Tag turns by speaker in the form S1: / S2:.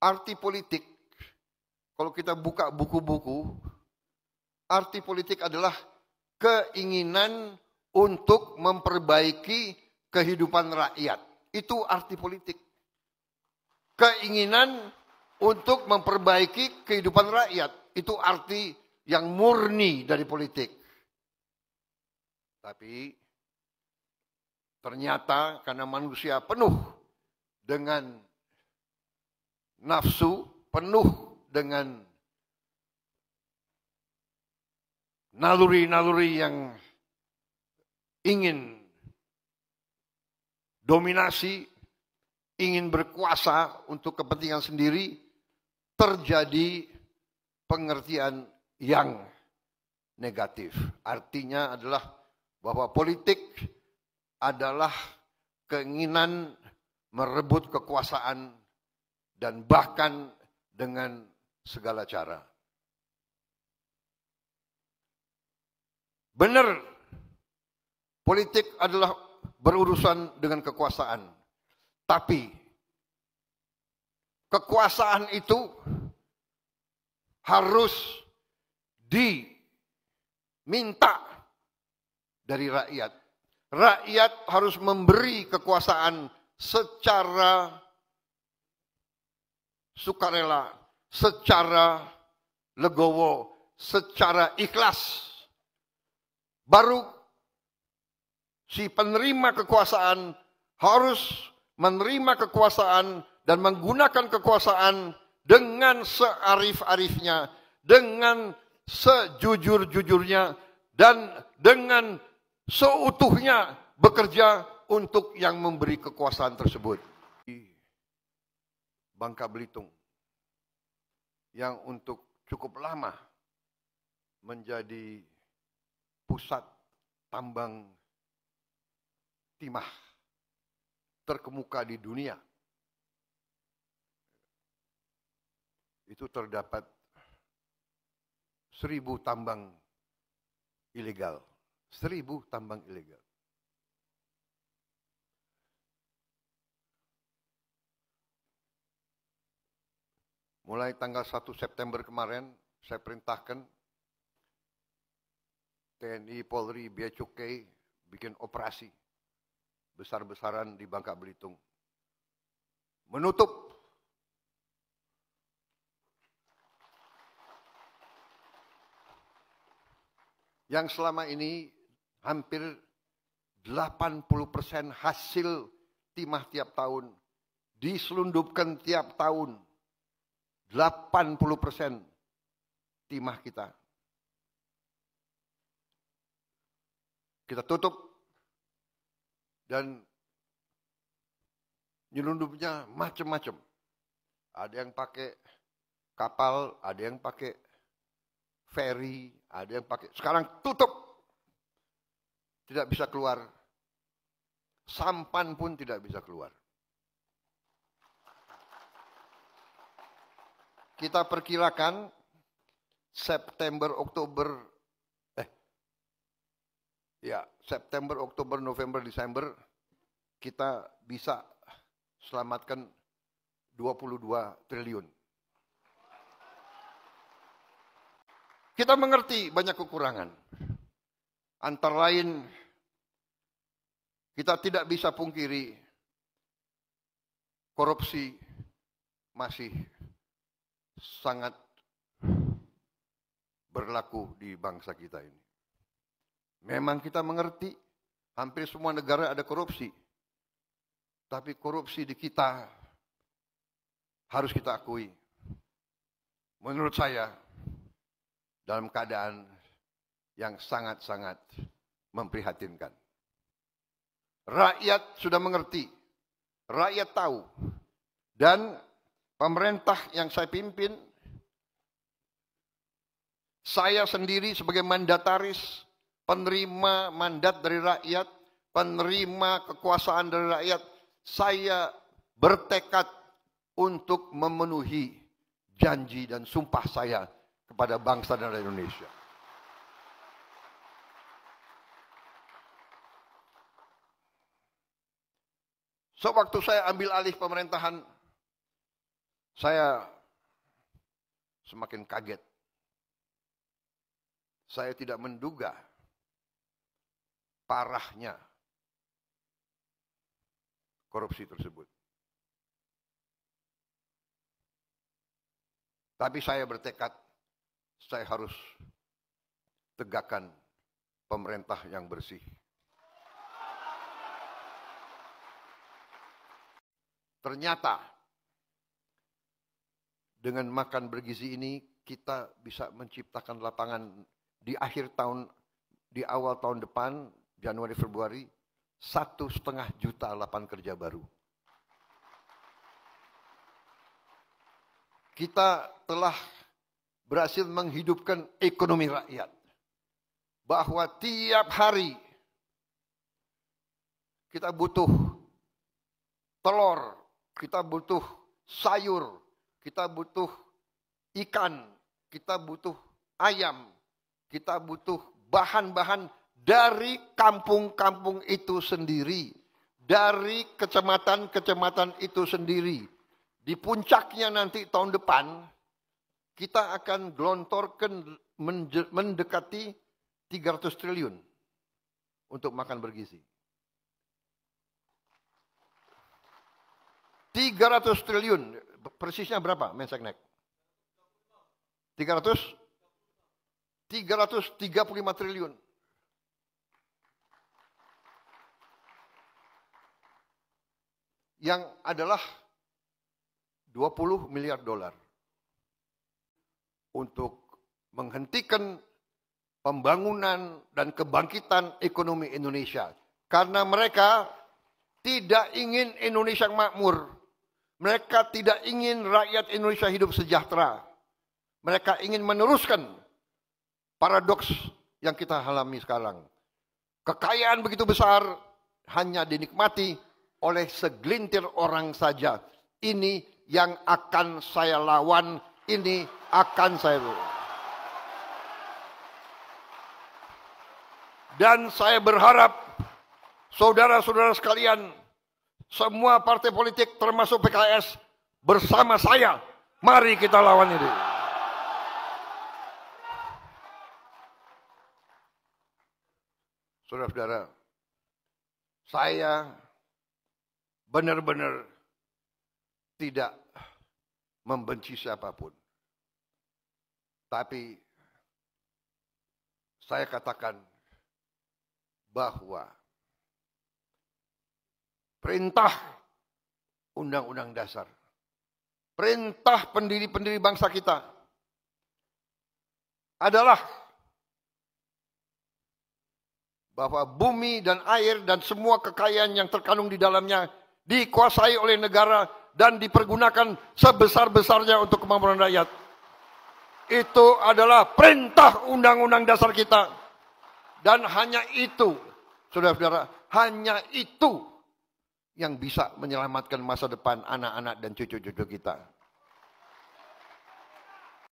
S1: arti politik, kalau kita buka buku-buku, arti politik adalah keinginan untuk memperbaiki kehidupan rakyat. Itu arti politik. Keinginan untuk memperbaiki kehidupan rakyat. Itu arti yang murni dari politik. Tapi ternyata karena manusia penuh dengan nafsu, penuh dengan naluri-naluri yang ingin dominasi, ingin berkuasa untuk kepentingan sendiri, terjadi pengertian yang negatif. Artinya adalah bahwa politik adalah keinginan merebut kekuasaan dan bahkan dengan segala cara. Benar, politik adalah berurusan dengan kekuasaan. Tapi kekuasaan itu harus diminta dari rakyat. Rakyat harus memberi kekuasaan secara sukarela, secara legowo, secara ikhlas. Baru si penerima kekuasaan harus menerima kekuasaan dan menggunakan kekuasaan dengan searif-arifnya, dengan sejujur-jujurnya, dan dengan seutuhnya bekerja untuk yang memberi kekuasaan tersebut. Di Bangka Belitung yang untuk cukup lama menjadi pusat tambang timah terkemuka di dunia. Itu terdapat 1.000 tambang ilegal. 1.000 tambang ilegal. Mulai tanggal 1 September kemarin, saya perintahkan TNI, Polri, Bea Cukai bikin operasi besar-besaran di Bangka Belitung. Menutup yang selama ini hampir 80% hasil timah tiap tahun diselundupkan tiap tahun. 80% timah kita tutup. Dan nyelundupnya macam-macam. Ada yang pakai kapal, ada yang pakai ferry, ada yang pakai. Sekarang tutup. Tidak bisa keluar. Sampan pun tidak bisa keluar. Kita perkirakan September, Oktober, November, Desember kita bisa selamatkan 22 triliun. Kita mengerti banyak kekurangan. Antara lain kita tidak bisa pungkiri korupsi masih sangat berlaku di bangsa kita ini. Memang kita mengerti hampir semua negara ada korupsi. Tapi korupsi di kita harus kita akui. Menurut saya dalam keadaan yang sangat-sangat memprihatinkan. Rakyat sudah mengerti. Rakyat tahu. Dan pemerintah yang saya pimpin, saya sendiri sebagai mandataris, penerima mandat dari rakyat, penerima kekuasaan dari rakyat, saya bertekad untuk memenuhi janji dan sumpah saya kepada bangsa dan rakyat Indonesia. Sewaktu saya ambil alih pemerintahan, Saya semakin kaget. Saya tidak menduga parahnya korupsi tersebut. Tapi saya bertekad, saya harus tegakkan pemerintah yang bersih. Ternyata dengan makan bergizi ini kita bisa menciptakan lapangan di akhir tahun, di awal tahun depan, Januari Februari, 1,5 juta lapangan kerja baru. Kita telah berhasil menghidupkan ekonomi rakyat. Bahwa tiap hari kita butuh telur, kita butuh sayur, kita butuh ikan, kita butuh ayam, kita butuh bahan-bahan dari kampung-kampung itu sendiri, dari kecamatan-kecamatan itu sendiri. Di puncaknya nanti tahun depan, kita akan gelontorkan mendekati 300 triliun untuk makan bergizi. 300 triliun, persisnya berapa Menseknek? 335 triliun. Yang adalah 20 miliar dolar untuk menghentikan pembangunan dan kebangkitan ekonomi Indonesia. Karena mereka tidak ingin Indonesia makmur. Mereka tidak ingin rakyat Indonesia hidup sejahtera. Mereka ingin meneruskan paradoks yang kita alami sekarang. Kekayaan begitu besar hanya dinikmati oleh segelintir orang saja. Ini yang akan saya lawan, ini akan saya lawan. Dan saya berharap saudara-saudara sekalian, semua partai politik termasuk PKS bersama saya, mari kita lawan ini. Saudara-saudara, saya benar-benar tidak membenci siapapun. Tapi saya katakan bahwa perintah Undang-Undang Dasar, perintah pendiri-pendiri bangsa kita adalah bahwa bumi dan air dan semua kekayaan yang terkandung di dalamnya dikuasai oleh negara dan dipergunakan sebesar-besarnya untuk kemakmuran rakyat. Itu adalah perintah Undang-Undang Dasar kita. Dan hanya itu, saudara-saudara, hanya itu yang bisa menyelamatkan masa depan anak-anak dan cucu-cucu kita.